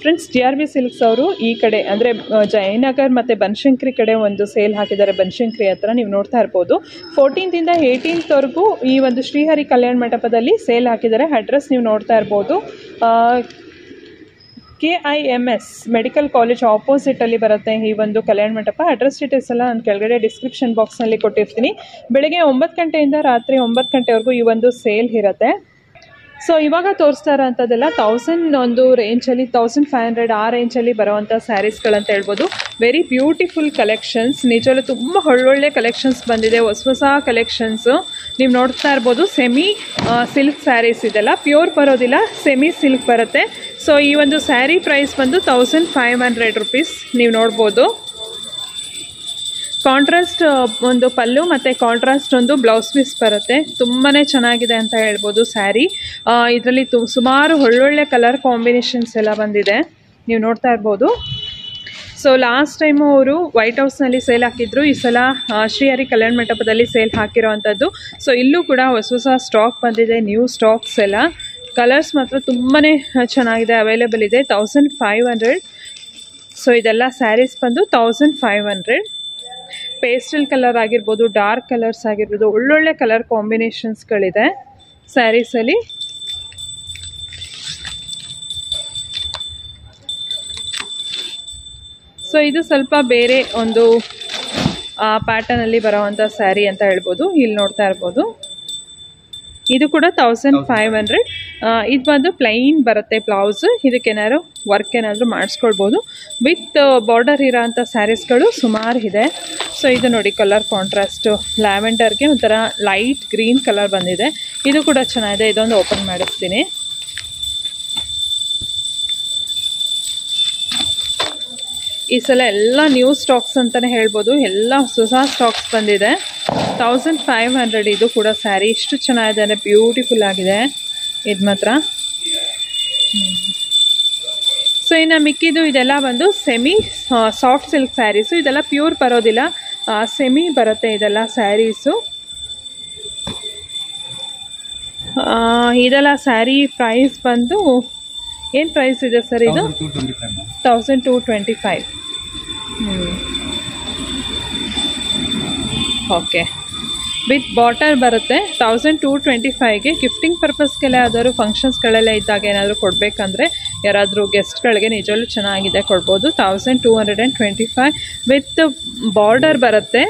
Friends, TRV silks ಅವರು ಈ ಕಡೆ ಅಂದರೆ ಜಯನಗರ್ ಮತ್ತು ಬನಶಂಕರಿ ಕಡೆ ಒಂದು ಸೇಲ್ ಹಾಕಿದ್ದಾರೆ. ಬನಶಂಕರಿ ಹತ್ರ ನೀವು ನೋಡ್ತಾ ಇರ್ಬೋದು. 14th ಇಂದ 18th ಈ ಒಂದು ಶ್ರೀಹರಿ ಕಲ್ಯಾಣ ಮಂಟಪದಲ್ಲಿ ಸೇಲ್ ಹಾಕಿದ್ದಾರೆ. ಅಡ್ರೆಸ್ ನೀವು ನೋಡ್ತಾ ಇರ್ಬೋದು. KIMS ಮೆಡಿಕಲ್ ಕಾಲೇಜ್ ಆಪೋಸಿಟಲ್ಲಿ ಬರುತ್ತೆ ಈ ಒಂದು ಕಲ್ಯಾಣ ಮಂಟಪ. ಅಡ್ರೆಸ್ ಡೀಟೇಲ್ಸ್ ಎಲ್ಲ ನಾನು ಕೆಳಗಡೆ ಡಿಸ್ಕ್ರಿಪ್ಷನ್ ಬಾಕ್ಸ್ನಲ್ಲಿ ಕೊಟ್ಟಿರ್ತೀನಿ. ಬೆಳಗ್ಗೆ 9 ಗಂಟೆಯಿಂದ ರಾತ್ರಿ 9 ಗಂಟೆವರೆಗೂ ಈ ಒಂದು ಸೇಲ್ ಇರುತ್ತೆ. ಸೊ ಇವಾಗ ತೋರಿಸ್ತಾ ಇರೋಂಥದ್ದೆಲ್ಲ 1000 ಒಂದು ರೇಂಜಲ್ಲಿ, 1500 ಆ ರೇಂಜಲ್ಲಿ ಬರೋವಂಥ ಸ್ಯಾರೀಸ್ಗಳಂತ ಹೇಳ್ಬೋದು. Very beautiful collections. ನಿಜವಲ್ಲೂ ತುಂಬ ಒಳ್ಳೊಳ್ಳೆ ಕಲೆಕ್ಷನ್ಸ್ ಬಂದಿದೆ, ಹೊಸ ಕಲೆಕ್ಷನ್ಸು ನೀವು ನೋಡ್ತಾ ಇರ್ಬೋದು. ಸೆಮಿ ಸಿಲ್ಕ್ ಸ್ಯಾರೀಸ್ ಇದೆಲ್ಲ ಪ್ಯೂರ್ ಬರೋದಿಲ್ಲ, ಸೆಮಿ ಸಿಲ್ಕ್ ಬರುತ್ತೆ. ಸೊ ಈ ಒಂದು ಸ್ಯಾರಿ ಪ್ರೈಸ್ ಬಂದು 1500 ರುಪೀಸ್ ನೀವು ನೋಡ್ಬೋದು. ಕಾಂಟ್ರಾಸ್ಟ್ ಒಂದು ಪಲ್ಲು ಮತ್ತು ಕಾಂಟ್ರಾಸ್ಟ್ ಒಂದು ಬ್ಲೌಸ್ ಪೀಸ್ ಬರುತ್ತೆ. ತುಂಬಾ ಚೆನ್ನಾಗಿದೆ ಅಂತ ಹೇಳ್ಬೋದು ಸ್ಯಾರಿ. ಇದರಲ್ಲಿ ಸುಮಾರು ಒಳ್ಳೊಳ್ಳೆ ಕಲರ್ ಕಾಂಬಿನೇಷನ್ಸ್ ಎಲ್ಲ ಬಂದಿದೆ, ನೀವು ನೋಡ್ತಾ ಇರ್ಬೋದು. ಸೊ ಲಾಸ್ಟ್ ಟೈಮು ಅವರು ವೈಟ್ ಹೌಸ್ನಲ್ಲಿ ಸೇಲ್ ಹಾಕಿದ್ರು, ಈ ಸಲ ಶ್ರೀಹರಿ ಕಲ್ಯಾಣ ಮಂಟಪದಲ್ಲಿ ಸೇಲ್ ಹಾಕಿರೋ ಅಂಥದ್ದು. ಸೊ ಇಲ್ಲೂ ಕೂಡ ಹೊಸ ಸ್ಟಾಕ್ ಬಂದಿದೆ, ನ್ಯೂ ಸ್ಟಾಕ್ಸ್ ಎಲ್ಲ. ಕಲರ್ಸ್ ಮಾತ್ರ ತುಂಬಾ ಚೆನ್ನಾಗಿದೆ, ಅವೈಲೇಬಲ್ ಇದೆ. 1500. ಸೊ ಇದೆಲ್ಲ ಸ್ಯಾರೀಸ್ ಬಂದು 1500. ಪೇಸ್ಟಲ್ ಕಲರ್ ಆಗಿರ್ಬೋದು, ಡಾರ್ಕ್ ಕಲರ್ಸ್ ಆಗಿರ್ಬೋದು, ಒಳ್ಳೊಳ್ಳೆ ಕಲರ್ ಕಾಂಬಿನೇಷನ್ಸ್ಗಳಿದೆ ಸ್ಯಾರೀಸಲ್ಲಿ. ಸೊ ಇದು ಸ್ವಲ್ಪ ಬೇರೆ ಒಂದು ಪ್ಯಾಟರ್ನಲ್ಲಿ ಬರೋವಂಥ ಸ್ಯಾರಿ ಅಂತ ಹೇಳ್ಬೋದು. ಇಲ್ಲಿ ನೋಡ್ತಾ ಇರ್ಬೋದು, ಇದು ಕೂಡ 1500. ಇದು ಬಂದು ಪ್ಲೈನ್ ಬರುತ್ತೆ ಬ್ಲೌಸ್. ಇದಕ್ಕೇನಾದ್ರು ವರ್ಕ್ ಏನಾದರೂ ಮಾಡಿಸ್ಕೊಳ್ಬೋದು. ವಿತ್ ಬಾರ್ಡರ್ ಇರೋಂಥ ಸ್ಯಾರೀಸ್ಗಳು ಸುಮಾರು ಇದೆ. ಸೊ ಇದು ನೋಡಿ, ಕಲರ್ ಕಾಂಟ್ರಾಸ್ಟು ಲ್ಯಾವೆಂಡರ್ಗೆ ಒಂಥರ ಲೈಟ್ ಗ್ರೀನ್ ಕಲರ್ ಬಂದಿದೆ. ಇದು ಕೂಡ ಚೆನ್ನಾಗಿದೆ. ಇದೊಂದು ಓಪನ್ ಮಾಡಿಸ್ತೀನಿ. ಈ ಸಲ ಎಲ್ಲ ನ್ಯೂ ಸ್ಟಾಕ್ಸ್ ಅಂತಲೇ ಹೇಳ್ಬೋದು, ಎಲ್ಲ ಹೊಸ ಸ್ಟಾಕ್ಸ್ ಬಂದಿದೆ. 1500 ಇದು ಕೂಡ ಸ್ಯಾರಿ. ಎಷ್ಟು ಚೆನ್ನಾಗಿದೆ ಅಂದರೆ ಬ್ಯೂಟಿಫುಲ್ ಆಗಿದೆ ಇದು ಮಾತ್ರ. ಸೊ ಇನ್ನು ಮಿಕ್ಕಿದ್ದು ಇದೆಲ್ಲ ಒಂದು ಸೆಮಿ ಸಾಫ್ಟ್ ಸಿಲ್ಕ್ ಸ್ಯಾರೀಸು. ಇದೆಲ್ಲ ಪ್ಯೂರ್ ಬರೋದಿಲ್ಲ, ಸೆಮಿ ಬರುತ್ತೆ ಇದೆಲ್ಲ ಸ್ಯಾರೀಸು. ಇದೆಲ್ಲ ಸ್ಯಾರಿ ಪ್ರೈಸ್ ಬಂದು ಏನು ಪ್ರೈಸ್ ಇದೆ ಸರ್ ಇದು? 1225. ಓಕೆ, ವಿತ್ ಬಾಟಲ್ ಬರುತ್ತೆ. 1225ಗೆ ಗಿಫ್ಟಿಂಗ್ ಪರ್ಪಸ್ಗೆಲ್ಲ ಯಾವ್ದಾದ್ರು ಫಂಕ್ಷನ್ಸ್ಗಳೆಲ್ಲ ಇದ್ದಾಗ ಏನಾದರೂ ಕೊಡಬೇಕಂದ್ರೆ ಯಾರಾದರೂ ಗೆಸ್ಟ್ಗಳಿಗೆ ನಿಜವಲ್ಲೂ ಚೆನ್ನಾಗಿದೆ, ಕೊಡ್ಬೋದು. 1225 ವಿತ್ ಬಾರ್ಡರ್ ಬರುತ್ತೆ.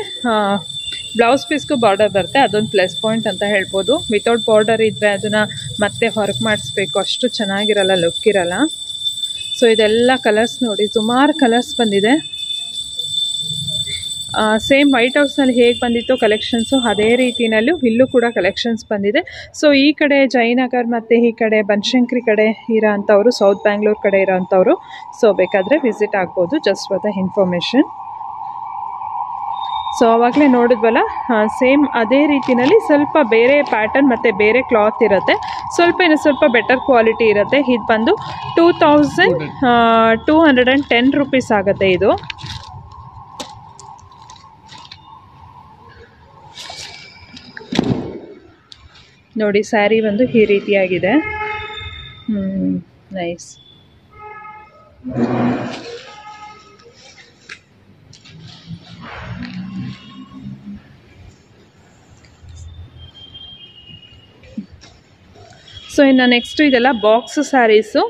ಬ್ಲೌಸ್ ಪೀಸ್ಗೂ ಬಾರ್ಡರ್ ಬರುತ್ತೆ, ಅದೊಂದು ಪ್ಲಸ್ ಪಾಯಿಂಟ್ ಅಂತ ಹೇಳ್ಬೋದು. ವಿತೌಟ್ ಬಾರ್ಡರ್ ಇದ್ದರೆ ಅದನ್ನು ಮತ್ತೆ ವರ್ಕ್ ಮಾಡಿಸ್ಬೇಕು, ಅಷ್ಟು ಚೆನ್ನಾಗಿರಲ್ಲ, ಲುಕ್ ಇರಲ್ಲ. ಸೊ ಇದೆಲ್ಲ ಕಲರ್ಸ್ ನೋಡಿ, ಸುಮಾರು ಕಲರ್ಸ್ ಬಂದಿದೆ. ಸೇಮ್ ವೈಟ್ ಹೌಸ್ನಲ್ಲಿ ಹೇಗೆ ಬಂದಿತ್ತು ಕಲೆಕ್ಷನ್ಸು, ಅದೇ ರೀತಿಯಲ್ಲೂ ಇಲ್ಲೂ ಕೂಡ ಕಲೆಕ್ಷನ್ಸ್ ಬಂದಿದೆ. ಸೊ ಈ ಕಡೆ ಜಯನಗರ್ ಮತ್ತು ಈ ಕಡೆ ಬನಶಂಕರಿ ಕಡೆ ಇರೋ ಅಂಥವ್ರು, ಸೌತ್ ಬ್ಯಾಂಗ್ಳೂರ್ ಕಡೆ ಇರೋ ಅಂಥವ್ರು ಸೊ ಬೇಕಾದರೆ ವಿಸಿಟ್ ಆಗ್ಬೋದು, just for the information. So ಆವಾಗಲೇ ನೋಡಿದ್ವಲ್ಲ, ಸೇಮ್ ಅದೇ ರೀತಿಯಲ್ಲಿ ಸ್ವಲ್ಪ ಬೇರೆ ಪ್ಯಾಟರ್ನ್ ಮತ್ತು ಬೇರೆ ಕ್ಲಾತ್ ಇರುತ್ತೆ, ಇನ್ನು ಸ್ವಲ್ಪ ಬೆಟರ್ ಕ್ವಾಲಿಟಿ ಇರುತ್ತೆ. ಇದು ಬಂದು 2210 ರುಪೀಸ್ ಆಗುತ್ತೆ ಇದು. ನೋಡಿ, ಸ್ಯಾರಿ ಒಂದು ಈ ರೀತಿಯಾಗಿದೆ. ನೈಸ್. ಸೊ ಇನ್ನು ನೆಕ್ಸ್ಟ್ ಇದೆಲ್ಲ ಬಾಕ್ಸ್ ಸ್ಯಾರೀಸು.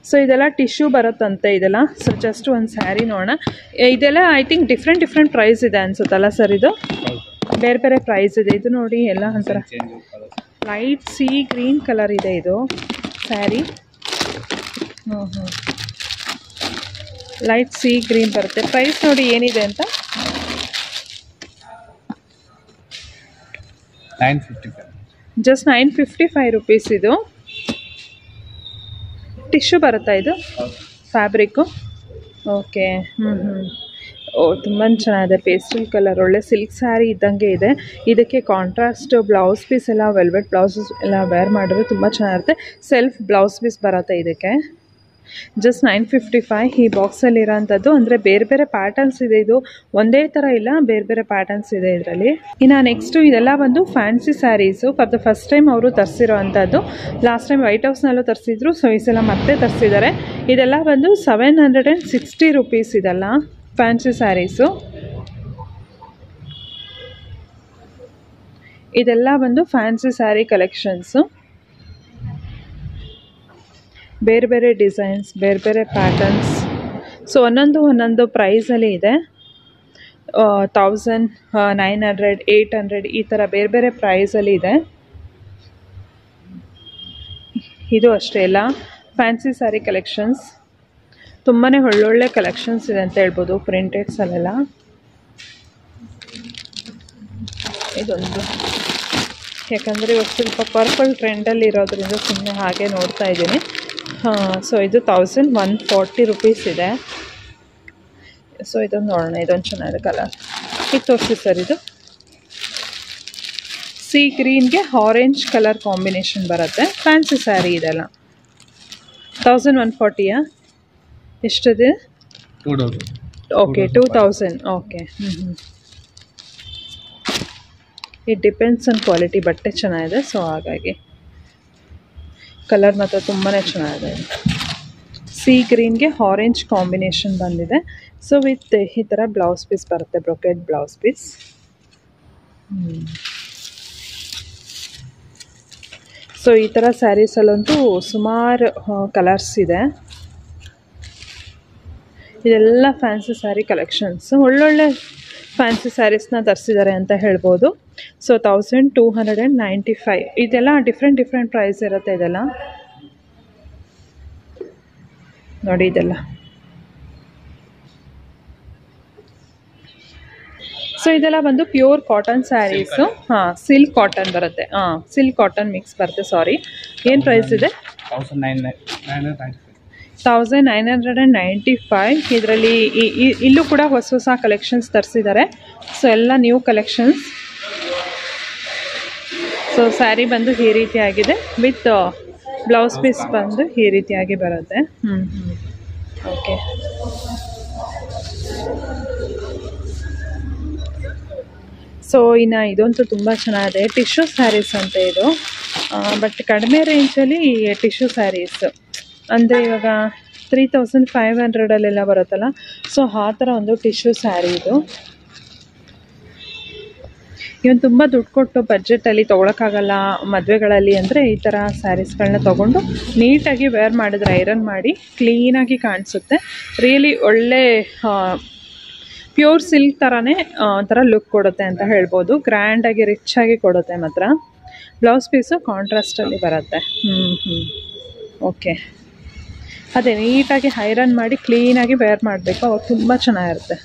ಸೊ ಇದೆಲ್ಲ ಟಿಶ್ಯೂ ಬರುತ್ತಂತೆ ಇದೆಲ್ಲ. ಸೊ ಜಸ್ಟ್ ಒಂದು ಸ್ಯಾರಿ ನೋಡೋಣ. ಇದೆಲ್ಲ ಐ ಥಿಂಕ್ ಡಿಫ್ರೆಂಟ್ ಪ್ರೈಸ್ ಇದೆ ಅನ್ಸುತ್ತಲ್ಲ ಸರ್? ಇದು ಬೇರೆ ಬೇರೆ ಪ್ರೈಸ್ ಇದೆ. ಇದು ನೋಡಿ, ಎಲ್ಲ ಒಂಥರ ಲೈಟ್ ಸಿ ಗ್ರೀನ್ ಕಲರ್ ಇದೆ ಇದು ಸ್ಯಾರಿ. ಲೈಟ್ ಸಿ ಗ್ರೀನ್ ಬರುತ್ತೆ. ಪ್ರೈಸ್ ನೋಡಿ ಏನಿದೆ ಅಂತ. 955. ಜಸ್ಟ್ 955 ರುಪೀಸ್ ಇದು. ಟಿಶ್ಯೂ ಬರುತ್ತಾ ಇದು ಫ್ಯಾಬ್ರಿಕ್ಕು? ಓಕೆ. ಓ, ತುಂಬ ಚೆನ್ನಾಗಿದೆ. ಪೇಸ್ಟಲ್ ಕಲರ್, ಒಳ್ಳೆ ಸಿಲ್ಕ್ ಸ್ಯಾರಿ ಇದ್ದಂಗೆ ಇದೆ. ಇದಕ್ಕೆ ಕಾಂಟ್ರಾಸ್ಟ್ ಬ್ಲೌಸ್ ಪೀಸ್ ಎಲ್ಲ, ವೆಲ್ವೆಟ್ ಬ್ಲೌಸಸ್ ಎಲ್ಲ ವೇರ್ ಮಾಡಿದ್ರೆ ತುಂಬ ಚೆನ್ನಾಗಿರುತ್ತೆ. ಸೆಲ್ಫ್ ಬ್ಲೌಸ್ ಪೀಸ್ ಬರುತ್ತೆ ಇದಕ್ಕೆ. ಜಸ್ಟ್ 955 ಈ ಬಾಕ್ಸಲ್ಲಿ ಇರೋಂಥದ್ದು. ಅಂದರೆ ಬೇರೆ ಬೇರೆ ಪ್ಯಾಟರ್ನ್ಸ್ ಇದೆ, ಇದು ಒಂದೇ ಥರ ಇಲ್ಲ, ಬೇರೆ ಬೇರೆ ಪ್ಯಾಟರ್ನ್ಸ್ ಇದೆ ಇದರಲ್ಲಿ. ಇನ್ನು ನೆಕ್ಸ್ಟು ಇದೆಲ್ಲ ಬಂದು fancy sarees. For the first time ಅವರು ತರಿಸಿರೋ ಅಂಥದ್ದು. ಲಾಸ್ಟ್ ಟೈಮ್ ವೈಟ್ ಹೌಸ್ನಲ್ಲೂ ತರಿಸಿದ್ರು, ಸೊ ಈ ಸಲ ಮತ್ತೆ ತರಿಸಿದ್ದಾರೆ. ಇದೆಲ್ಲ ಬಂದು 760 ರುಪೀಸ್. ಇದೆಲ್ಲ ಫ್ಯಾನ್ಸಿ ಸ್ಯಾರೀಸು. ಇದೆಲ್ಲ ಬಂದು ಫ್ಯಾನ್ಸಿ ಸ್ಯಾರಿ ಕಲೆಕ್ಷನ್ಸು. ಬೇರೆ ಬೇರೆ ಡಿಸೈನ್ಸ್, ಬೇರೆ ಬೇರೆ ಪ್ಯಾಟರ್ನ್ಸ್. ಸೊ ಒಂದೊಂದು ಪ್ರೈಸಲ್ಲಿ ಇದೆ. 1000, 900, 800 ಈ ಥರ ಬೇರೆ ಬೇರೆ ಪ್ರೈಸಲ್ಲಿ ಇದೆ. ಇದು ಅಷ್ಟೇ ಎಲ್ಲ ಫ್ಯಾನ್ಸಿ ಸ್ಯಾರಿ ಕಲೆಕ್ಷನ್ಸ್. ತುಂಬಾ ಒಳ್ಳೊಳ್ಳೆ ಕಲೆಕ್ಷನ್ಸ್ ಇದೆ ಅಂತ ಹೇಳ್ಬೋದು ಪ್ರಿಂಟೆಡ್ಸಲ್ಲೆಲ್ಲ. ಇದೊಂದು ಯಾಕಂದರೆ ಇವತ್ತು ಸ್ವಲ್ಪ ಪರ್ಪಲ್ ಟ್ರೆಂಡಲ್ಲಿ ಇರೋದ್ರಿಂದ ಸುಮ್ಮನೆ ಹಾಗೆ ನೋಡ್ತಾ ಇದ್ದೀನಿ. ಸೊ ಇದು 1140 ರುಪೀಸ್ ಇದೆ. ಸೊ ಇದೊಂದು ನೋಡೋಣ, ಇದೊಂದು ಚೆನ್ನಾಗಿದೆ ಕಲರ್. ಇದು ತೋರಿಸಿ ಸರ್. ಇದು ಸಿ ಗ್ರೀನ್ಗೆ ಆರೆಂಜ್ ಕಲರ್ ಕಾಂಬಿನೇಷನ್ ಬರುತ್ತೆ. ಫ್ಯಾನ್ಸಿ ಸ್ಯಾರಿ ಇದೆಲ್ಲ 1140ಯಾ? ಎಷ್ಟಿದೆ? 2000. Okay, 2000. Okay. It depends on quality. ಬಟ್ಟೆ ಚೆನ್ನಾಗಿದೆ, ಸೊ ಹಾಗಾಗಿ ಕಲರ್ ಮಾತ್ರ ತುಂಬಾ ಚೆನ್ನಾಗಿದೆ. ಸಿ ಗ್ರೀನ್ಗೆ ಆರೆಂಜ್ ಕಾಂಬಿನೇಷನ್ ಬಂದಿದೆ. ಸೊ ವಿತ್ ಈ ಥರ ಬ್ಲೌಸ್ ಪೀಸ್ ಬರುತ್ತೆ, ಬ್ರೊಕೆಟ್ ಬ್ಲೌಸ್ ಪೀಸ್. ಸೊ ಈ ಥರ ಸ್ಯಾರೀಸಲ್ಲಂತೂ ಸುಮಾರು ಕಲರ್ಸ್ ಇದೆ. ಇದೆಲ್ಲ ಫ್ಯಾನ್ಸಿ ಸ್ಯಾರಿ ಕಲೆಕ್ಷನ್ಸ್. ಒಳ್ಳೊಳ್ಳೆ ಫ್ಯಾನ್ಸಿ ಸ್ಯಾರೀಸ್ನ ತರಿಸಿದ್ದಾರೆ ಅಂತ ಹೇಳ್ಬೋದು. ಸೊ 1295. ಇದೆಲ್ಲ ಡಿಫ್ರೆಂಟ್ ಪ್ರೈಸ್ ಇರುತ್ತೆ. ಇದೆಲ್ಲ ನೋಡಿ, ಇದೆಲ್ಲ. ಸೊ ಇದೆಲ್ಲ ಬಂದು pure cotton sarees. Silk cotton ಬರುತ್ತೆ. ಸಿಲ್ಕ್ ಕಾಟನ್ ಮಿಕ್ಸ್ ಬರುತ್ತೆ. ಸಾರಿ, ಏನು ಪ್ರೈಸ್ ಇದೆ? 1995. ಇದರಲ್ಲಿ ಇಲ್ಲೂ ಕೂಡ ಹೊಸ ಕಲೆಕ್ಷನ್ಸ್ ತರಿಸಿದ್ದಾರೆ. ಸೊ ಎಲ್ಲ ನ್ಯೂ ಕಲೆಕ್ಷನ್ಸ್. ಸೊ ಸ್ಯಾರಿ ಬಂದು ಈ ರೀತಿಯಾಗಿದೆ, ವಿತ್ ಬ್ಲೌಸ್ ಪೀಸ್ ಬಂದು ಈ ರೀತಿಯಾಗಿ ಬರುತ್ತೆ. ಓಕೆ. ಸೊ ಇನ್ನು ಇದಂತೂ ತುಂಬ ಚೆನ್ನಾಗಿದೆ. ಟಿಶ್ಯೂ ಸ್ಯಾರೀಸ್ ಅಂತ ಇದು. ಬಟ್ ಕಡಿಮೆ ರೇಂಜಲ್ಲಿ ಟಿಶ್ಯೂ ಸ್ಯಾರೀಸ್ ಅಂದರೆ ಇವಾಗ 3500 ಬರುತ್ತಲ್ಲ, ಸೊ ಆ ಥರ ಒಂದು ಟಿಶ್ಯೂ ಸ್ಯಾರಿ ಇದು. ಇವನು ತುಂಬ ದುಡ್ಡು ಕೊಟ್ಟು ಬಡ್ಜೆಟಲ್ಲಿ ತೊಗೊಳಕ್ಕಾಗಲ್ಲ ಮದುವೆಗಳಲ್ಲಿ ಅಂದರೆ ಈ ಥರ ಸ್ಯಾರೀಸ್ಗಳನ್ನ ತೊಗೊಂಡು ನೀಟಾಗಿ ವೇರ್ ಮಾಡಿದ್ರೆ, ಐರನ್ ಮಾಡಿ ಕ್ಲೀನಾಗಿ ಕಾಣಿಸುತ್ತೆ. ರಿಯಲಿ ಒಳ್ಳೆ ಪ್ಯೂರ್ ಸಿಲ್ಕ್ ಥರನೇ ಒಂಥರ ಲುಕ್ ಕೊಡುತ್ತೆ ಅಂತ ಹೇಳ್ಬೋದು. ಗ್ರ್ಯಾಂಡಾಗಿ ರಿಚಾಗಿ ಕೊಡುತ್ತೆ ಮಾತ್ರ. ಬ್ಲೌಸ್ ಪೀಸು ಕಾಂಟ್ರಾಸ್ಟಲ್ಲಿ ಬರುತ್ತೆ. ಓಕೆ. ಅದೇ ನೀಟಾಗಿ ಐರನ್ ಮಾಡಿ ಕ್ಲೀನಾಗಿ ವೇರ್ ಮಾಡಬೇಕು, ಅವಾಗ ತುಂಬ ಚೆನ್ನಾಗಿರುತ್ತೆ.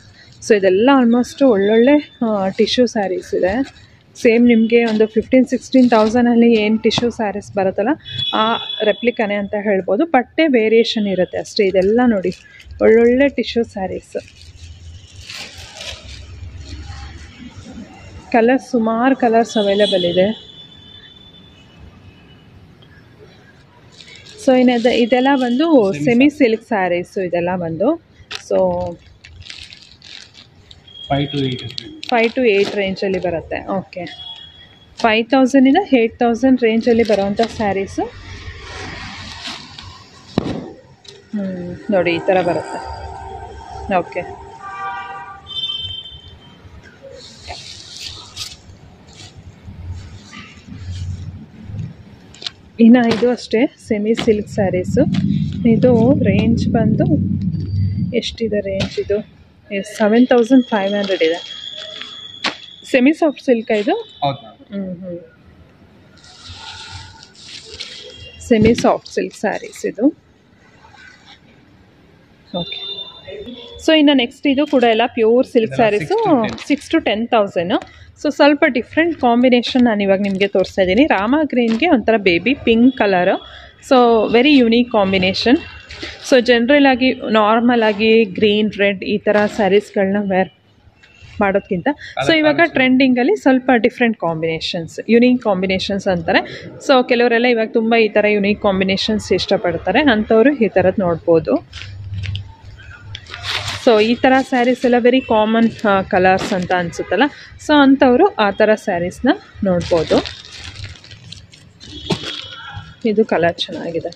ಸೊ ಇದೆಲ್ಲ ಆಲ್ಮೋಸ್ಟು ಒಳ್ಳೊಳ್ಳೆ ಟಿಶ್ಯೂ ಸ್ಯಾರೀಸ್ ಇದೆ. ಸೇಮ್ ನಿಮಗೆ ಒಂದು 15,000-16,000 ಏನು ಟಿಶ್ಯೂ ಸ್ಯಾರೀಸ್ ಬರುತ್ತಲ್ಲ, ಆ ರೆಪ್ಲಿಕಾನೇ ಅಂತ ಹೇಳ್ಬೋದು. ಬಟ್ಟೆ ವೇರಿಯೇಷನ್ ಇರುತ್ತೆ ಅಷ್ಟೇ. ಇದೆಲ್ಲ ನೋಡಿ ಒಳ್ಳೊಳ್ಳೆ ಟಿಶ್ಯೂ ಸ್ಯಾರೀಸ್. ಕಲರ್ಸ್, ಸುಮಾರು ಕಲರ್ಸ್ ಅವೈಲೇಬಲ್ ಇದೆ. ಸೊ ಇದೆಲ್ಲ ಬಂದು ಸೆಮಿ ಸಿಲ್ಕ್ ಸ್ಯಾರೀಸು. ಇದೆಲ್ಲ ಬಂದು ಸೊ 5 to 8 ರೇಂಜಲ್ಲಿ ಬರುತ್ತೆ. ಓಕೆ. 5000 8000 ರೇಂಜಲ್ಲಿ ಬರೋವಂಥ ಸ್ಯಾರೀಸು. ನೋಡಿ ಈ ಥರ ಬರುತ್ತೆ. ಓಕೆ. ಇನ್ನು ಇದು ಅಷ್ಟೇ ಸೆಮಿ ಸಿಲ್ಕ್ ಸ್ಯಾರೀಸು. ಇದು ರೇಂಜ್ ಬಂದು ಎಷ್ಟಿದೆ ರೇಂಜ್? ಇದು 7500 ಇದೆ. ಸೆಮಿ ಸಾಫ್ಟ್ ಸಿಲ್ಕ್ ಇದು. ಸೆಮಿ ಸಾಫ್ಟ್ ಸಿಲ್ಕ್ ಸ್ಯಾರೀಸ್ ಇದು. ಓಕೆ. ಸೊ ಇನ್ನು ನೆಕ್ಸ್ಟ್ ಇದು ಕೂಡ ಎಲ್ಲ pure silk sarees. 6 to 10,000. So ಸ್ವಲ್ಪ ಡಿಫ್ರೆಂಟ್ ಕಾಂಬಿನೇಷನ್ ನಾನು ಇವಾಗ ನಿಮಗೆ ತೋರಿಸ್ತಾ ಇದ್ದೀನಿ. ರಾಮ ಗ್ರೀನ್ಗೆ ಒಂಥರ baby pink colour. So very unique combination. So general ಆಗಿ ನಾರ್ಮಲ್ ಆಗಿ ಗ್ರೀನ್ ರೆಡ್ ಈ ಥರ ಸ್ಯಾರೀಸ್ಗಳನ್ನ ಮಾಡೋದಕ್ಕಿಂತ. ಸೊ ಇವಾಗ ಟ್ರೆಂಡಿಂಗಲ್ಲಿ ಸ್ವಲ್ಪ ಡಿಫ್ರೆಂಟ್ ಕಾಂಬಿನೇಷನ್ಸ್, ಯುನೀಕ್ ಕಾಂಬಿನೇಷನ್ಸ್ ಅಂತಾರೆ. ಸೊ ಕೆಲವರೆಲ್ಲ ಇವಾಗ ತುಂಬ ಈ ಥರ ಯುನೀಕ್ ಕಾಂಬಿನೇಷನ್ಸ್ ಇಷ್ಟಪಡ್ತಾರೆ, ಅಂಥವ್ರು ಈ ಥರದ್ದು ನೋಡ್ಬೋದು. ಸೊ ಈ ಥರ ಸ್ಯಾರೀಸ್ ಎಲ್ಲ ವೆರಿ ಕಾಮನ್ ಕಲರ್ಸ್ ಅಂತ ಅನಿಸುತ್ತಲ್ಲ, ಸೊ ಅಂಥವರು ಆ ಥರ ಸ್ಯಾರೀಸ್ನ ನೋಡ್ಬೋದು. ಇದು ಕಲರ್ ಚೆನ್ನಾಗಿದೆ,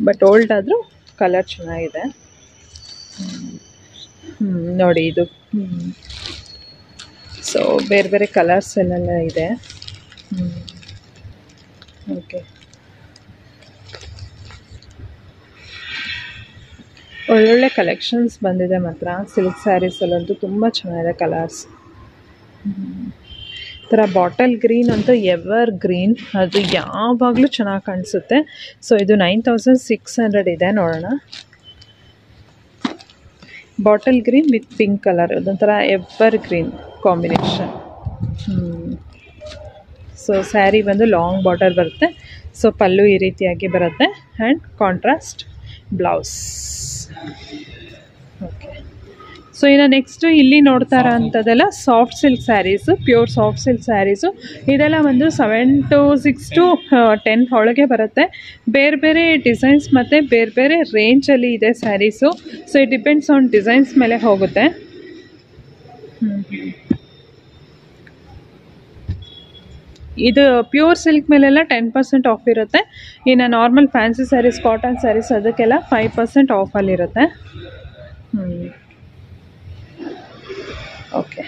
ಬಟ್ ಓಲ್ಡ್ ಆದರೂ ಕಲರ್ ಚೆನ್ನಾಗಿದೆ. ನೋಡಿ ಇದು. ಸೊ ಬೇರೆ ಬೇರೆ ಕಲರ್ಸ್ ಎಲ್ಲ ಇದೆ. ಓಕೆ, ಒಳ್ಳೊಳ್ಳೆ ಕಲೆಕ್ಷನ್ಸ್ ಬಂದಿದೆ ಮಾತ್ರ. ಸಿಲ್ಕ್ ಸ್ಯಾರೀಸಲ್ಲಂತೂ ತುಂಬ ಚೆನ್ನಾಗಿದೆ ಕಲರ್ಸ್. ಈ ಥರ ಬಾಟಲ್ ಗ್ರೀನ್ ಅಂತೂ ಎವರ್ ಗ್ರೀನ್, ಅದು ಯಾವಾಗಲೂ ಚೆನ್ನಾಗಿ ಕಾಣಿಸುತ್ತೆ. ಸೊ ಇದು 9600 ಇದೆ. ನೋಡೋಣ, bottle green with pink colour, ಅದೊಂಥರ evergreen combination. So sari ಬಂದು ಲಾಂಗ್ ಬಾರ್ಡರ್ ಬರುತ್ತೆ. ಸೊ ಪಲ್ಲು ಈ ರೀತಿಯಾಗಿ ಬರುತ್ತೆ and contrast blouse. Okay, so ಇನ್ನು ನೆಕ್ಸ್ಟು ಇಲ್ಲಿ ನೋಡ್ತಾ ಇರೋ ಅಂಥದ್ದೆಲ್ಲ soft silk saris, pure soft silk saris. ಇದೆಲ್ಲ ಒಂದು 7 to 6 to 10 ಒಳಗೆ ಬರುತ್ತೆ. ಬೇರೆ ಬೇರೆ ಡಿಸೈನ್ಸ್ ಮತ್ತು ಬೇರೆ ಬೇರೆ ರೇಂಜಲ್ಲಿ ಇದೆ sarees. So it depends on designs ಮೇಲೆ ಹೋಗುತ್ತೆ. ಇದು ಪ್ಯೂರ್ ಸಿಲ್ಕ್ ಮೇಲೆಲ್ಲ 10% ಆಫ್ ಇರುತ್ತೆ. ಇನ್ನು normal fancy sarees, cotton sarees ಅದಕ್ಕೆಲ್ಲ 5% ಆಫಲ್ಲಿರುತ್ತೆ. ಓಕೆ,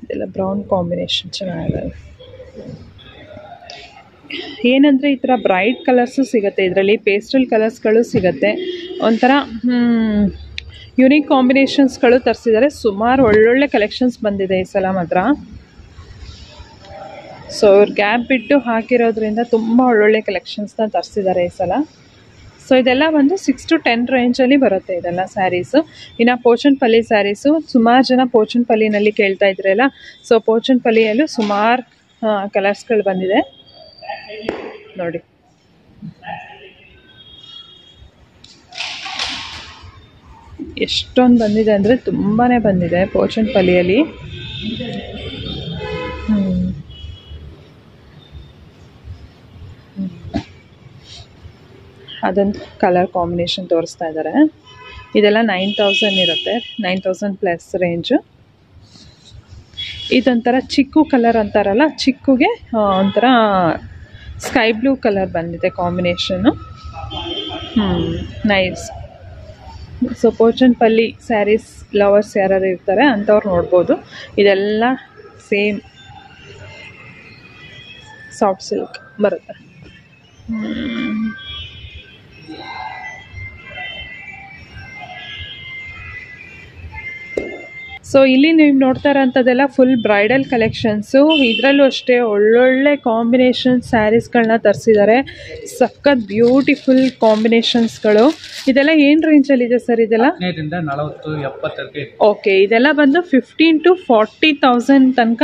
ಇದೆಲ್ಲ ಬ್ರೌನ್ ಕಾಂಬಿನೇಷನ್ ಚೆನ್ನಾಗಿದೆ. ಏನಂದರೆ ಈ ಥರ ಬ್ರೈಟ್ ಕಲರ್ಸು ಸಿಗುತ್ತೆ, ಇದರಲ್ಲಿ ಪೇಸ್ಟಲ್ ಕಲರ್ಸ್ಗಳು ಸಿಗುತ್ತೆ. ಒಂಥರ ಯುನೀಕ್ ಕಾಂಬಿನೇಷನ್ಸ್ಗಳು ತರಿಸಿದ್ದಾರೆ. ಸುಮಾರು ಒಳ್ಳೊಳ್ಳೆ ಕಲೆಕ್ಷನ್ಸ್ ಬಂದಿದೆ ಈ ಸಲ ಮಾತ್ರ. ಸೊ ಇವ್ರು ಗ್ಯಾಪ್ ಬಿಟ್ಟು ಹಾಕಿರೋದ್ರಿಂದ ತುಂಬ ಒಳ್ಳೊಳ್ಳೆ ಕಲೆಕ್ಷನ್ಸ್ನ ತರಿಸಿದ್ದಾರೆ ಈ ಸಲ. ಸೊ ಇದೆಲ್ಲ ಒಂದು 6 to 10 ರೇಂಜಲ್ಲಿ ಬರುತ್ತೆ ಇದೆಲ್ಲ ಸ್ಯಾರೀಸು. ಇನ್ನು ಪೋಚನ್ಪಲ್ಲಿ ಸ್ಯಾರೀಸು, ಸುಮಾರು ಜನ ಪೋಚನ್ಪಲ್ಲಿನಲ್ಲಿ ಕೇಳ್ತಾ ಇದ್ರಲ್ಲ, ಸೊ ಪೋಚನ್ಪಲ್ಲಿಯಲ್ಲೂ ಸುಮಾರು ಕಲರ್ಸ್ಗಳು ಬಂದಿದೆ ನೋಡಿ. ಎಷ್ಟೊಂದು ಬಂದಿದೆ ಅಂದರೆ ತುಂಬಾ ಬಂದಿದೆ ಪೋಚನ್ಪಲ್ಲಿಯಲ್ಲಿ. ಅದೊಂದು ಕಲರ್ ಕಾಂಬಿನೇಷನ್ ತೋರಿಸ್ತಾ ಇದ್ದಾರೆ. ಇದೆಲ್ಲ 9000 ಇರುತ್ತೆ, 9000 ಪ್ಲಸ್ ರೇಂಜು. ಇದೊಂಥರ ಚಿಕ್ಕು ಕಲರ್ ಅಂತಾರಲ್ಲ, ಚಿಕ್ಕುಗೆ ಒಂಥರ ಸ್ಕೈ ಬ್ಲೂ ಕಲರ್ ಬಂದಿದೆ combination. Nice. So Pochampally saris lovers ಯಾರು ಇರ್ತಾರೆ ಅಂಥವ್ರು ನೋಡ್ಬೋದು. ಇದೆಲ್ಲ ಸೇಮ್ ಸಾಫ್ಟ್ ಸಿಲ್ಕ್ ಬರುತ್ತೆ. ಸೊ ಇಲ್ಲಿ ನೀವು ನೋಡ್ತಾ ಇರೋಂಥದ್ದೆಲ್ಲ ಫುಲ್ ಬ್ರೈಡಲ್ ಕಲೆಕ್ಷನ್ಸು. ಇದರಲ್ಲೂ ಅಷ್ಟೇ ಒಳ್ಳೊಳ್ಳೆ ಕಾಂಬಿನೇಷನ್ ಸ್ಯಾರೀಸ್ಗಳನ್ನ ತರಿಸಿದ್ದಾರೆ. ಸಖತ್ ಬ್ಯೂಟಿಫುಲ್ ಕಾಂಬಿನೇಷನ್ಸ್ಗಳು. ಇದೆಲ್ಲ ಏನು ರೇಂಜಲ್ಲಿದೆ ಸರ್? ಇದೆಲ್ಲ 40-70. ಓಕೆ, ಇದೆಲ್ಲ ಬಂದು 15,000 to 40,000 ತನಕ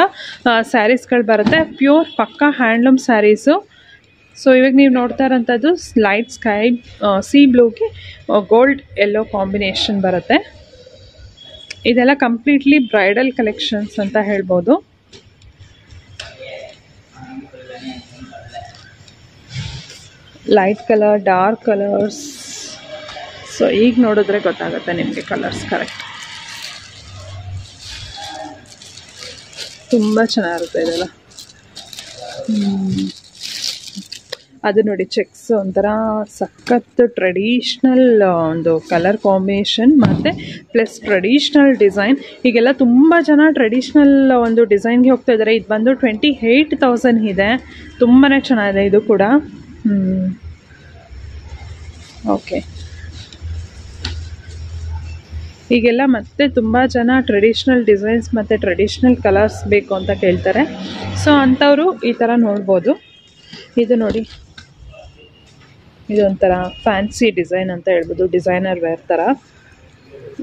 ಸ್ಯಾರೀಸ್ಗಳು ಬರುತ್ತೆ. ಪ್ಯೂರ್ ಪಕ್ಕಾ ಹ್ಯಾಂಡ್ಲೂಮ್ ಸ್ಯಾರೀಸು. ಸೊ ಇವಾಗ ನೀವು ನೋಡ್ತಾ ಇರೋಂಥದ್ದು ಲೈಟ್ ಸ್ಕೈ ಸಿ ಬ್ಲೂಗೆ ಗೋಲ್ಡ್ ಯೆಲ್ಲೋ ಕಾಂಬಿನೇಷನ್ ಬರುತ್ತೆ. ಇದೆಲ್ಲ ಕಂಪ್ಲೀಟ್ಲಿ ಬ್ರೈಡಲ್ ಕಲೆಕ್ಷನ್ಸ್ ಅಂತ ಹೇಳ್ಬೋದು. Light colour, dark colours. So ಈಗ ನೋಡಿದ್ರೆ ಗೊತ್ತಾಗುತ್ತೆ ನಿಮಗೆ ಕಲರ್ಸ್ ಕರೆಕ್ಟ್. ತುಂಬ ಚೆನ್ನಾಗಿರುತ್ತೆ ಇದೆಲ್ಲ. ಅದು ನೋಡಿ, ಚೆಕ್ಸ್ ಒಂಥರ ಸಖತ್ ಟ್ರೆಡಿಷ್ನಲ್ ಒಂದು ಕಲರ್ ಕಾಂಬಿನೇಷನ್ ಮತ್ತು ಪ್ಲಸ್ ಟ್ರೆಡಿಷ್ನಲ್ ಡಿಸೈನ್. ಈಗೆಲ್ಲ ತುಂಬ ಜನ ಟ್ರೆಡಿಷ್ನಲ್ ಒಂದು ಡಿಸೈನ್ಗೆ ಹೋಗ್ತಾ ಇದ್ದಾರೆ. ಇದು ಬಂದು 28,000 ಇದೆ. ತುಂಬಾ ಚೆನ್ನಾಗಿದೆ ಇದು ಕೂಡ. ಓಕೆ, ಈಗೆಲ್ಲ ಮತ್ತೆ ತುಂಬ ಜನ ಟ್ರೆಡಿಷ್ನಲ್ ಡಿಸೈನ್ಸ್ ಮತ್ತು ಟ್ರೆಡಿಷ್ನಲ್ ಕಲರ್ಸ್ ಬೇಕು ಅಂತ ಕೇಳ್ತಾರೆ. ಸೊ ಅಂಥವರು ಈ ಥರ ನೋಡ್ಬೋದು. ಇದು ನೋಡಿ, ಇದೊಂಥರ ಫ್ಯಾನ್ಸಿ ಡಿಸೈನ್ ಅಂತ ಹೇಳ್ಬೋದು, ಡಿಸೈನರ್ ವೇರ್ ಥರ.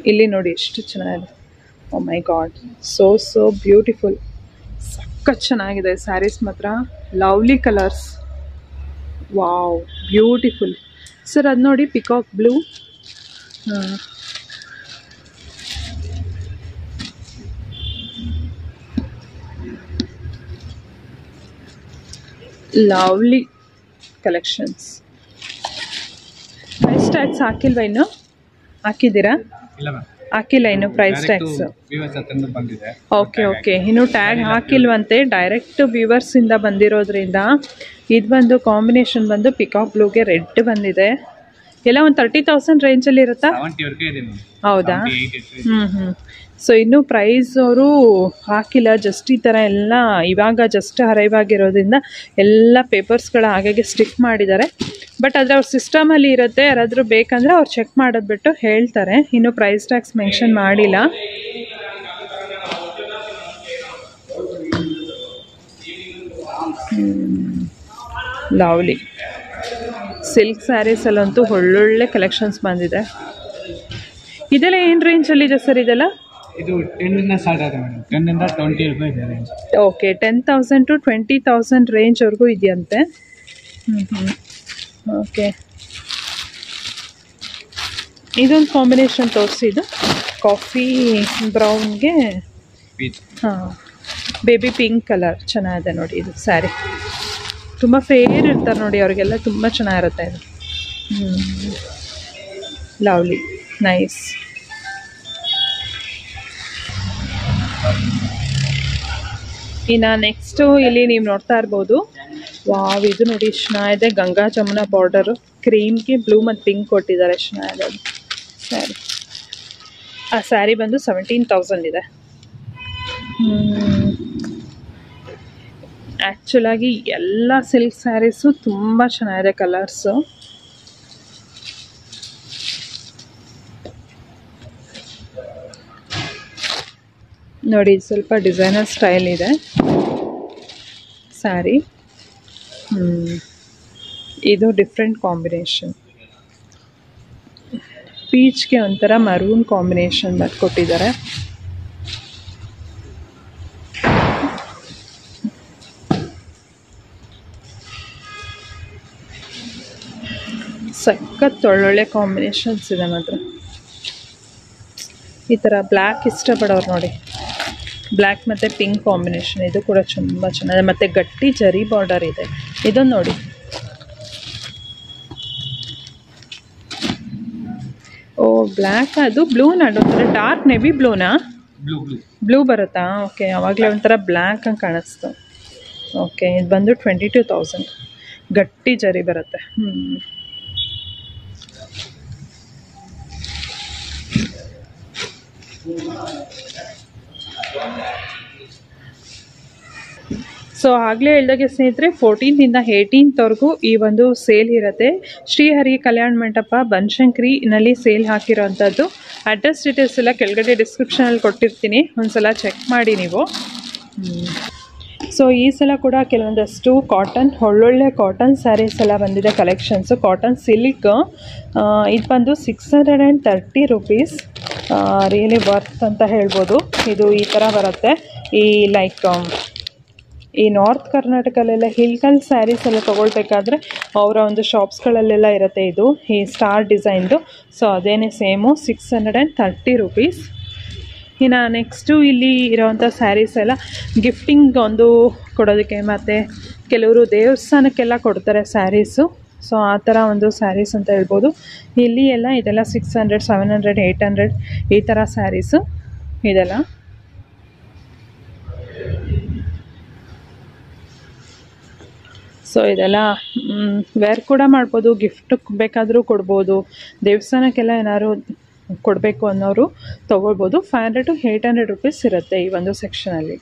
ಇಲ್ಲಿ ನೋಡಿ ಎಷ್ಟು ಚೆನ್ನಾಗಿದೆ. ಓ ಮೈ ಗಾಡ್, ಸೋ ಬ್ಯೂಟಿಫುಲ್. ಸಖತ್ ಚೆನ್ನಾಗಿದೆ ಸ್ಯಾರೀಸ್ ಮಾತ್ರ. Lovely colours. Wow, beautiful sir. ಅದು ನೋಡಿ, ಪಿಕಾಕ್ ಬ್ಲೂ. ಹಾಂ, ಲವ್ಲಿ ಕಲೆಕ್ಷನ್ಸ್. ಪ್ರೈಸ್ ಟ್ಯಾಗ್ಸ್ ಹಾಕಿಲ್ವಾ ಇನ್ನು? ಹಾಕಿದ್ದೀರಾ? ಇಲ್ಲ ಮ್ಯಾಮ್, ಹಾಕಿಲ್ಲ ಇನ್ನು ಪ್ರೈಸ್ ಟ್ಯಾಗ್ಸ್. ಬಂದಿದೆ. ಓಕೆ ಓಕೆ, ಇನ್ನು ಟ್ಯಾಗ್ ಹಾಕಿಲ್ವಂತೆ. ಡೈರೆಕ್ಟ್ ವ್ಯೂವರ್ಸಿಂದ ಬಂದಿರೋದ್ರಿಂದ ಇದು ಬಂದು ಕಾಂಬಿನೇಷನ್ ಬಂದು ಪಿಕಾಕ್ ಬ್ಲೂಗೆ ರೆಡ್ ಬಂದಿದೆ. ಎಲ್ಲ ಒಂದು 30,000 ರೇಂಜಲ್ಲಿ ಇರುತ್ತಾ? 70 ಇದೆ ಮ್ಯಾಮ್. ಹೌದಾ? 78 ಹ್ಞೂ. ಸೊ ಇನ್ನೂ ಪ್ರೈಸ್ ಅವರು ಹಾಕಿಲ್ಲ. ಜಸ್ಟ್ ಈ ಥರ ಎಲ್ಲ ಇವಾಗ ಜಸ್ಟ್ ಅರೈವ್ ಆಗಿರೋದ್ರಿಂದ ಎಲ್ಲ ಪೇಪರ್ಸ್ಗಳ ಹಾಗೆ ಸ್ಟಿಕ್ ಮಾಡಿದ್ದಾರೆ. ಬಟ್ ಆದರೆ ಅವ್ರ ಸಿಸ್ಟಮಲ್ಲಿ ಇರುತ್ತೆ, ಯಾರಾದರೂ ಬೇಕಂದರೆ ಅವ್ರು ಚೆಕ್ ಮಾಡೋದು ಬಿಟ್ಟು ಹೇಳ್ತಾರೆ. ಇನ್ನೂ ಪ್ರೈಸ್ ಟ್ಯಾಗ್ಸ್ ಮೆನ್ಷನ್ ಮಾಡಿಲ್ಲ. ಲವ್ಲಿ ಸಿಲ್ಕ್ ಸ್ಯಾರೀಸಲ್ಲಂತೂ ಒಳ್ಳೊಳ್ಳೆ ಕಲೆಕ್ಷನ್ಸ್ ಬಂದಿದೆ. ಇದೆಲ್ಲ ಏನು ರೇಂಜಲ್ಲಿದೆ ಸರ್? ಇದೆಲ್ಲ ಇದು 10 ಇಂದ ಸ್ಟಾರ್ಟ್ ಆಗುತ್ತೆ ಮೇಡಮ್. 10 ಇಂದ 20 ಇದೆ ರೇಂಜ್. ಓಕೆ, 10,000 to 20,000 ರೇಂಜ್ವರೆಗೂ ಇದೆಯಂತೆ. ಓಕೆ, ಇದೊಂದು ಕಾಂಬಿನೇಷನ್ ತೋರಿಸಿ. ಇದು ಕಾಫಿ ಬ್ರೌನ್ಗೆ ಹಾಂ ಬೇಬಿ ಪಿಂಕ್ ಕಲರ್ ಚೆನ್ನಾಗಿದೆ ನೋಡಿ. ಇದು ಸ್ಯಾರಿ ತುಂಬ ಫೇರ್ ಇರ್ತಾರೆ ನೋಡಿ, ಅವರಿಗೆಲ್ಲ ತುಂಬ ಚೆನ್ನಾಗಿರುತ್ತೆ ಇದು. Lovely, nice. ಇನ್ನು ನೆಕ್ಸ್ಟು ಇಲ್ಲಿ ನೀವು ನೋಡ್ತಾ ಇರ್ಬೋದು. ವಾವ್, ಇದು ನೋಡಿ ಎಷ್ಟು ಚೆನ್ನಾಗಿದೆ. ಗಂಗಾ ಜಮುನಾ ಬಾರ್ಡರು, ಕ್ರೀಮ್ಗೆ ಬ್ಲೂ ಮತ್ತು ಪಿಂಕ್ ಕೊಟ್ಟಿದ್ದಾರೆ. ಎಷ್ಟು ಚೆನ್ನಾಗಿದೆ ಅದು ಸ್ಯಾರಿ. ಆ ಸ್ಯಾರಿ ಬಂದು 17,000 ಇದೆ. ಆ್ಯಕ್ಚುಲಾಗಿ ಎಲ್ಲ ಸಿಲ್ಕ್ ಸ್ಯಾರೀಸು ತುಂಬ ಚೆನ್ನಾಗಿದೆ ಕಲರ್ಸು. ನೋಡಿ, ಸ್ವಲ್ಪ ಡಿಸೈನರ್ ಸ್ಟೈಲ್ ಇದೆ ಸ್ಯಾರಿ. ಇದು ಡಿಫ್ರೆಂಟ್ ಕಾಂಬಿನೇಷನ್. ಪೀಚ್ಗೆ ಒಂಥರ ಮರೂನ್ ಕಾಂಬಿನೇಷನ್ ಕೊಟ್ಟಿದ್ದಾರೆ. ಸಖತ್ ಒಳ್ಳೊಳ್ಳೆ ಕಾಂಬಿನೇಷನ್ಸ್ ಇದೆ ಮಾತ್ರ. ಈ ಥರ ಬ್ಲ್ಯಾಕ್ ಇಷ್ಟಪಡೋರು ನೋಡಿ, ಬ್ಲ್ಯಾಕ್ ಮತ್ತು ಪಿಂಕ್ ಕಾಂಬಿನೇಷನ್. ಇದು ಕೂಡ ತುಂಬ ಚೆನ್ನಾಗಿದೆ. ಮತ್ತು ಗಟ್ಟಿ ಜರಿ ಬಾರ್ಡರ್ ಇದೆ. ಇದೊಂದು ನೋಡಿ. Oh, black. ಅದು ಬ್ಲೂನ? ಡಾರ್ಕ್ ನೆವಿ ಬ್ಲೂನಾ? ಬ್ಲೂ ಬರುತ್ತಾ? ಓಕೆ, ಆವಾಗಲೇ ಒಂಥರ ಬ್ಲ್ಯಾಕ್ ಹಂಗೆ ಕಾಣಿಸ್ತು. ಓಕೆ, ಇದು ಬಂದು 22,000. ಗಟ್ಟಿ ಜರಿ ಬರುತ್ತೆ. ಸೊ ಆಗಲೇ ಹೇಳಿದಾಗೆ ಸ್ನೇಹಿತರೆ, 14th ಇಂದ 18th ಈ ಒಂದು ಸೇಲ್ ಇರುತ್ತೆ. Srihari Kalyana Mantapa ಬನಶಂಕರಿನಲ್ಲಿ sale ಹಾಕಿರೋವಂಥದ್ದು. Address details ಎಲ್ಲ ಕೆಳಗಡೆ ಡಿಸ್ಕ್ರಿಪ್ಷನಲ್ಲಿ ಕೊಟ್ಟಿರ್ತೀನಿ, ಒಂದ್ಸಲ ಚೆಕ್ ಮಾಡಿ ನೀವು. ಸೊ ಈ ಸಲ ಕೂಡ ಕೆಲವೊಂದಷ್ಟು ಕಾಟನ್, ಒಳ್ಳೊಳ್ಳೆ ಕಾಟನ್ ಸ್ಯಾರೀಸ್ ಎಲ್ಲ ಬಂದಿದೆ ಕಲೆಕ್ಷನ್ಸು. ಕಾಟನ್ ಸಿಲ್ಕ್ ಇದು ಬಂದು 630 ರೂಪೀಸ್. ರಿಯಲಿ ವರ್ತ್ ಅಂತ ಹೇಳ್ಬೋದು. ಇದು ಈ ಥರ ಬರುತ್ತೆ. ಈ ಲೈಕ್ ಈ ನಾರ್ತ್ ಕರ್ನಾಟಕಲ್ಲೆಲ್ಲ ಹಿಲ್ಕಲ್ ಸ್ಯಾರೀಸ್ ಎಲ್ಲ ತೊಗೊಳ್ಬೇಕಾದ್ರೆ ಅವರ ಒಂದು ಶಾಪ್ಸ್ಗಳಲ್ಲೆಲ್ಲ ಇರುತ್ತೆ ಇದು, ಈ ಸ್ಟಾರ್ ಡಿಸೈನ್ದು. ಸೊ ಅದೇನೇ ಸೇಮು 630 ರೂಪೀಸ್. ಇನ್ನು ನೆಕ್ಸ್ಟು ಇಲ್ಲಿ ಇರೋವಂಥ ಸ್ಯಾರೀಸ್ ಎಲ್ಲ ಗಿಫ್ಟಿಂಗ್ ಒಂದು ಕೊಡೋದಕ್ಕೆ, ಮತ್ತು ಕೆಲವರು ದೇವಸ್ಥಾನಕ್ಕೆಲ್ಲ ಕೊಡ್ತಾರೆ ಸ್ಯಾರೀಸು. ಸೊ ಆ ಥರ ಒಂದು ಸ್ಯಾರೀಸ್ ಅಂತ ಹೇಳ್ಬೋದು. ಇಲ್ಲಿ ಎಲ್ಲ ಇದೆಲ್ಲ 600, 700, 800 ಈ ಥರ ಸ್ಯಾರೀಸು ಇದೆಲ್ಲ. ಸೊ ಇದೆಲ್ಲ ವೇರ್ ಕೂಡ ಮಾಡ್ಬೋದು, ಗಿಫ್ಟ್ ಬೇಕಾದರೂ ಕೊಡ್ಬೋದು, ದೇವಸ್ಥಾನಕ್ಕೆಲ್ಲ ಏನಾದ್ರು ಕೊಡಬೇಕು ಅನ್ನೋರು ತೊಗೊಳ್ಬೋದು. 500 to 800 ರೂಪೀಸ್ ಇರುತ್ತೆ ಈ ಒಂದು ಸೆಕ್ಷನಲ್ಲಿ.